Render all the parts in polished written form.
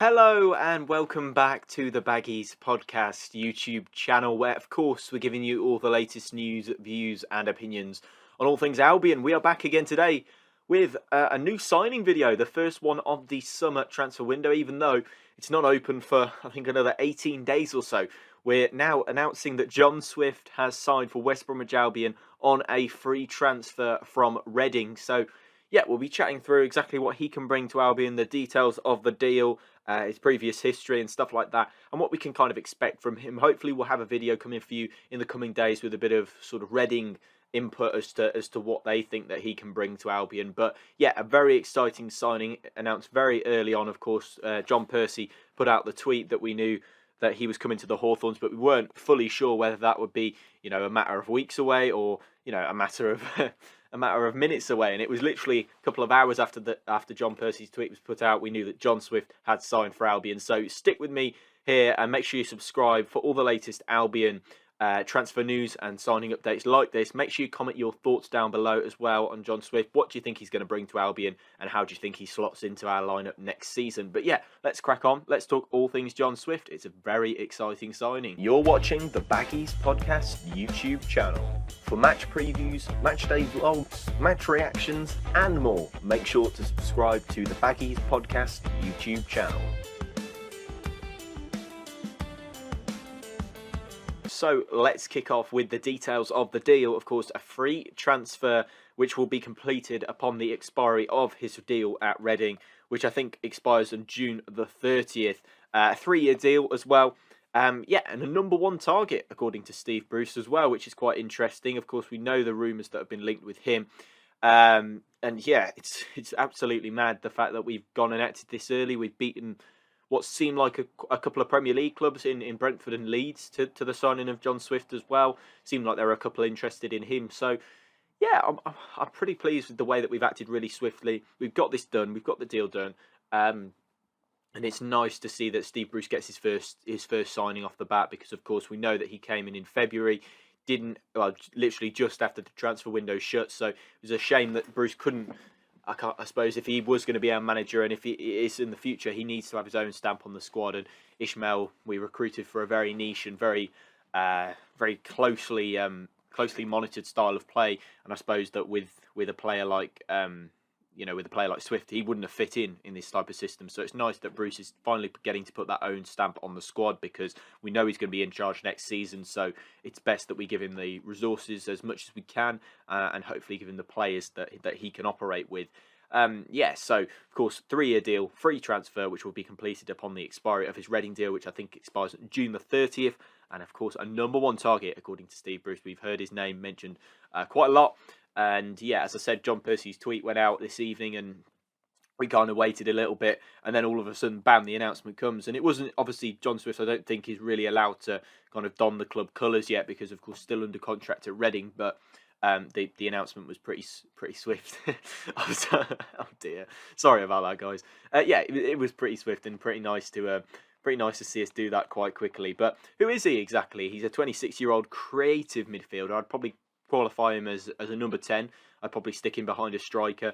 Hello and welcome back to the Baggies Podcast YouTube channel, where of course we're giving you all the latest news, views and opinions on all things Albion. We are back again today with a new signing video, the first one of the summer transfer window, even though it's not open for I think another 18 days or so. We're now announcing that John Swift has signed for West Brom Albion on a free transfer from Reading. So yeah, we'll be chatting through exactly what he can bring to Albion, the details of the deal, his previous history and stuff like that, and what we can kind of expect from him. Hopefully we'll have a video coming for you in the coming days with a bit of sort of Reading input as to what they think that he can bring to Albion. But yeah, a very exciting signing announced very early on. Of course, John Percy put out the tweet that we knew that he was coming to the Hawthorns, but we weren't fully sure whether that would be, a matter of weeks away or, a matter of a matter of minutes away. And it was literally a couple of hours after John Percy's tweet was put out, we knew that John Swift had signed for Albion. So stick with me here and make sure you subscribe for all the latest Albion transfer news and signing updates like this. Make sure you comment your thoughts down below as well on John Swift. What do you think he's going to bring to Albion, and how do you think he slots into our lineup next season? But yeah, let's crack on. Let's talk all things John Swift. It's a very exciting signing. You're watching the Baggies Podcast YouTube channel. For match previews, match day vlogs, match reactions and more, make sure to subscribe to the Baggies Podcast YouTube channel. So let's kick off with the details of the deal. Of course, a free transfer which will be completed upon the expiry of his deal at Reading, which I think expires on June the 30th. A 3-year deal as well. And a number one target, according to Steve Bruce as well, which is quite interesting. Of course, we know the rumours that have been linked with him. And yeah, it's absolutely mad, the fact that we've gone and acted this early. We've beaten what seemed like a couple of Premier League clubs in Brentford and Leeds to the signing of John Swift as well. Seemed like there were a couple interested in him. So, yeah, I'm pretty pleased with the way that we've acted really swiftly. We've got this done. We've got the deal done. And it's nice to see that Steve Bruce gets his first signing off the bat, because, of course, we know that he came in February, literally just after the transfer window shut. So it was a shame that Bruce couldn't. I suppose if he was going to be our manager, and if he is in the future, he needs to have his own stamp on the squad. And Ishmael, we recruited for a very niche and very closely monitored style of play. And I suppose that with a player like Swift, he wouldn't have fit in this type of system. So it's nice that Bruce is finally getting to put that own stamp on the squad, because we know he's going to be in charge next season. So it's best that we give him the resources as much as we can, and hopefully give him the players that he can operate with. So of course, 3-year deal, free transfer, which will be completed upon the expiry of his Reading deal, which I think expires June the 30th. And of course, a number one target, according to Steve Bruce. We've heard his name mentioned quite a lot. And yeah, as I said, John Percy's tweet went out this evening, and we kind of waited a little bit, and then all of a sudden, bam, the announcement comes. And it wasn't, obviously, John Swift, I don't think is really allowed to kind of don the club colours yet, because of course still under contract at Reading. But the announcement was pretty swift. Oh dear, sorry about that, guys. It was pretty swift and pretty nice to see us do that quite quickly. But who is he exactly? He's a 26-year-old creative midfielder. I'd probably qualify him as a number 10. I'd probably stick him behind a striker.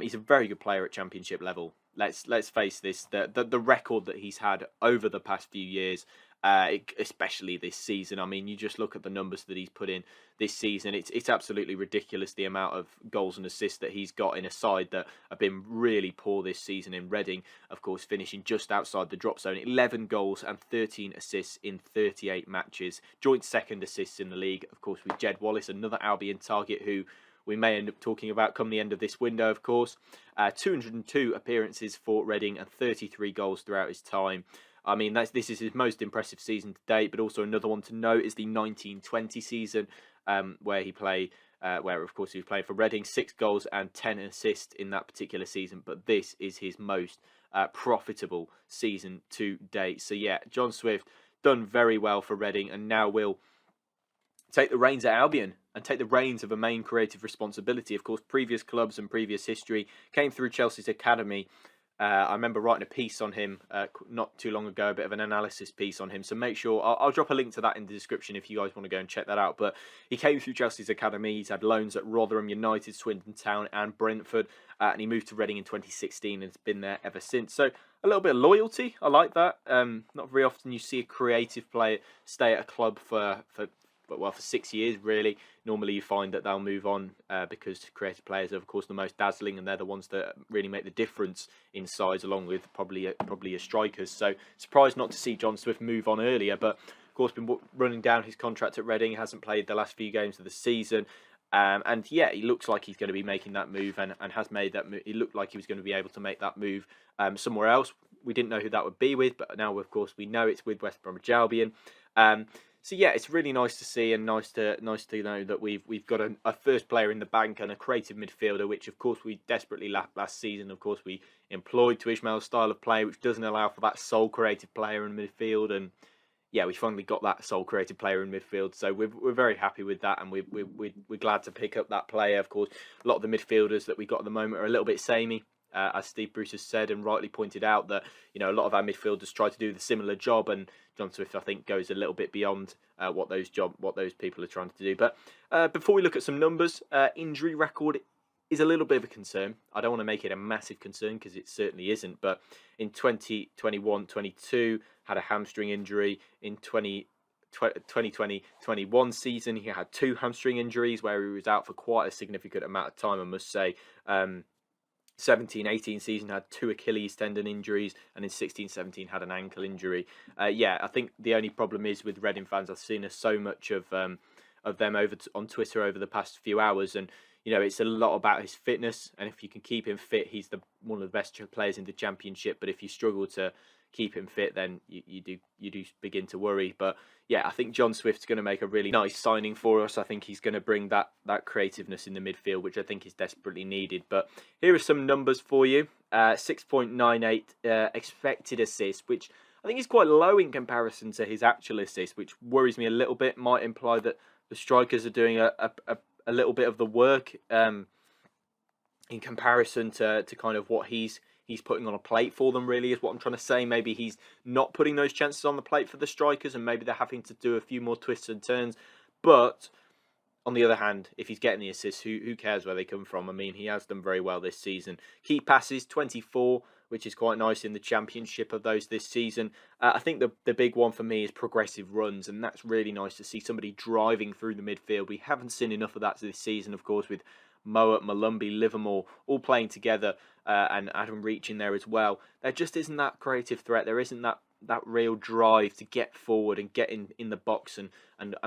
He's a very good player at Championship level. Let's face this, the record that he's had over the past few years, especially this season. I mean, you just look at the numbers that he's put in this season. It's absolutely ridiculous, the amount of goals and assists that he's got in a side that have been really poor this season in Reading. Of course, finishing just outside the drop zone. 11 goals and 13 assists in 38 matches. Joint second assists in the league, of course, with Jed Wallace, another Albion target who we may end up talking about come the end of this window, of course. 202 appearances for Reading and 33 goals throughout his time. I mean, this is his most impressive season to date. But also another one to note is the 1920 season, where of course he was playing for Reading. 6 goals and 10 assists in that particular season. But this is his most profitable season to date. So yeah, John Swift done very well for Reading, and now will take the reins at Albion and take the reins of a main creative responsibility. Of course, previous clubs and previous history came through Chelsea's academy. I remember writing a piece on him not too long ago, a bit of an analysis piece on him. So make sure, I'll drop a link to that in the description if you guys want to go and check that out. But he came through Chelsea's academy. He's had loans at Rotherham United, Swindon Town and Brentford. And he moved to Reading in 2016 and has been there ever since. So a little bit of loyalty. I like that. Not very often you see a creative player stay at a club for 6 years, really. Normally you find that they'll move on because creative players are, of course, the most dazzling, and they're the ones that really make the difference in size, along with probably your strikers. So surprised not to see John Swift move on earlier, but of course been running down his contract at Reading. Hasn't played the last few games of the season. And yeah, he looks like he's going to be making that move and has made that move. He looked like he was going to be able to make that move somewhere else. We didn't know who that would be with, but now, of course, we know it's with West Bromwich Albion. So yeah, it's really nice to see, and nice to know that we've got a first player in the bank and a creative midfielder, which of course we desperately lacked last season. Of course, we employed to Ismail's style of play, which doesn't allow for that sole creative player in midfield, and yeah, we finally got that sole creative player in midfield. So we're very happy with that, and we're glad to pick up that player. Of course, a lot of the midfielders that we got at the moment are a little bit samey. As Steve Bruce has said and rightly pointed out, that a lot of our midfielders try to do the similar job, and John Swift, I think, goes a little bit beyond what those people are trying to do. But before we look at some numbers, injury record is a little bit of a concern. I don't want to make it a massive concern because it certainly isn't. But in 2021-22, had a hamstring injury. In 2020-21 season, he had 2 hamstring injuries where he was out for quite a significant amount of time, I must say. 17-18 season had 2 Achilles tendon injuries, and in 16-17 had an ankle injury. Yeah, I think the only problem is with Reading fans, I've seen so much of them on Twitter over the past few hours, and it's a lot about his fitness, and if you can keep him fit, he's one of the best players in the Championship. But if you struggle to keep him fit, then you do begin to worry. But yeah, I think John Swift's going to make a really nice signing for us. I think he's going to bring that creativeness in the midfield, which I think is desperately needed. But here are some numbers for you. 6.98 expected assists, which I think is quite low in comparison to his actual assists, which worries me a little bit. Might imply that the strikers are doing a little bit of the work in comparison to kind of what he's putting on a plate for them, really, is what I'm trying to say. Maybe he's not putting those chances on the plate for the strikers, and maybe they're having to do a few more twists and turns. But on the other hand, if he's getting the assists, who cares where they come from? I mean, he has done very well this season. Key passes, 24, which is quite nice in the Championship of those this season. I think the big one for me is progressive runs, and that's really nice to see somebody driving through the midfield. We haven't seen enough of that this season, of course, with Mowat, Malumbi, Livermore all playing together, and Adam Reach in there as well. There just isn't that creative threat. There isn't that real drive to get forward and get in the box and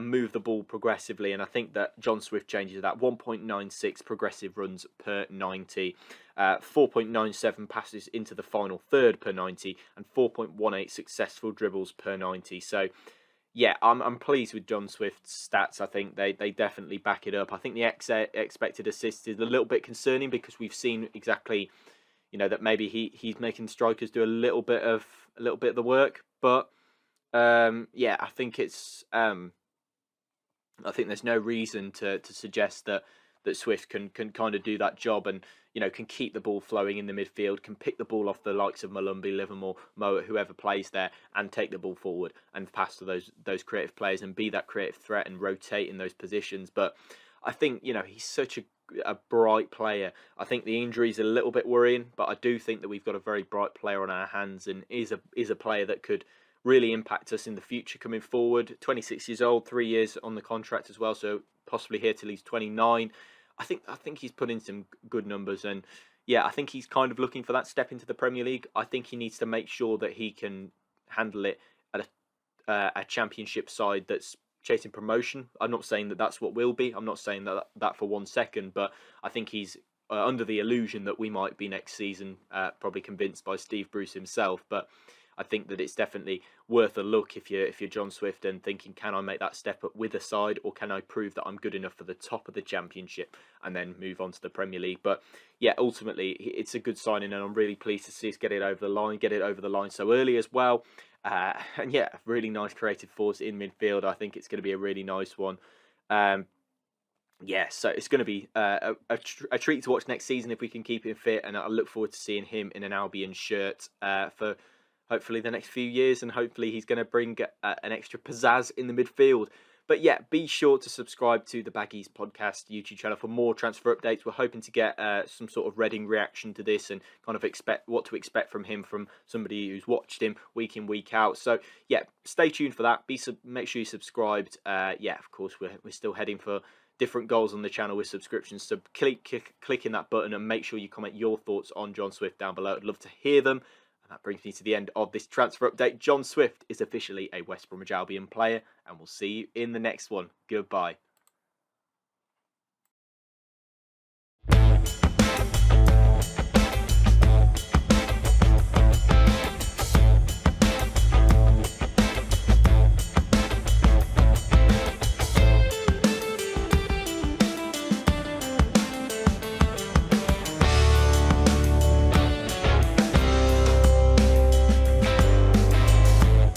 move the ball progressively. And I think that John Swift changes that. 1.96 progressive runs per 90, 4.97 passes into the final third per 90, and 4.18 successful dribbles per 90. So yeah, I'm pleased with John Swift's stats. I think they definitely back it up. I think the expected assist is a little bit concerning because we've seen exactly, that maybe he's making strikers do a little bit of the work. But yeah, I think it's I think there's no reason to suggest that Swift can kind of do that job and can keep the ball flowing in the midfield, can pick the ball off the likes of Malumbi, Livermore, Mowat, whoever plays there, and take the ball forward and pass to those creative players and be that creative threat and rotate in those positions. But I think he's such a bright player. I think the injury is a little bit worrying, but I do think that we've got a very bright player on our hands, and is a player that could really impact us in the future coming forward. 26 years old, 3 years on the contract as well, so possibly here till he's 29. I think he's put in some good numbers, and yeah, I think he's kind of looking for that step into the Premier League. I think he needs to make sure that he can handle it at a Championship side that's chasing promotion. I'm not saying that that's what we'll be. I'm not saying that for 1 second, but I think he's under the illusion that we might be next season, probably convinced by Steve Bruce himself. But I think that it's definitely worth a look if you're John Swift and thinking, can I make that step up with a side, or can I prove that I'm good enough for the top of the Championship and then move on to the Premier League? But yeah, ultimately it's a good signing, and I'm really pleased to see us get it over the line so early as well. And yeah, really nice creative force in midfield. I think it's going to be a really nice one. Yeah, so it's going to be a treat to watch next season if we can keep him fit, and I look forward to seeing him in an Albion shirt for hopefully the next few years, and hopefully he's going to bring an extra pizzazz in the midfield. But yeah, be sure to subscribe to the Baggies Podcast YouTube channel for more transfer updates. We're hoping to get some sort of Reading reaction to this and kind of expect what to expect from him from somebody who's watched him week in, week out. So yeah, stay tuned for that. Make sure you subscribed. Yeah, of course, we're still heading for different goals on the channel with subscriptions. So click in that button and make sure you comment your thoughts on John Swift down below. I'd love to hear them. And that brings me to the end of this transfer update. John Swift is officially a West Bromwich Albion player, and we'll see you in the next one. Goodbye.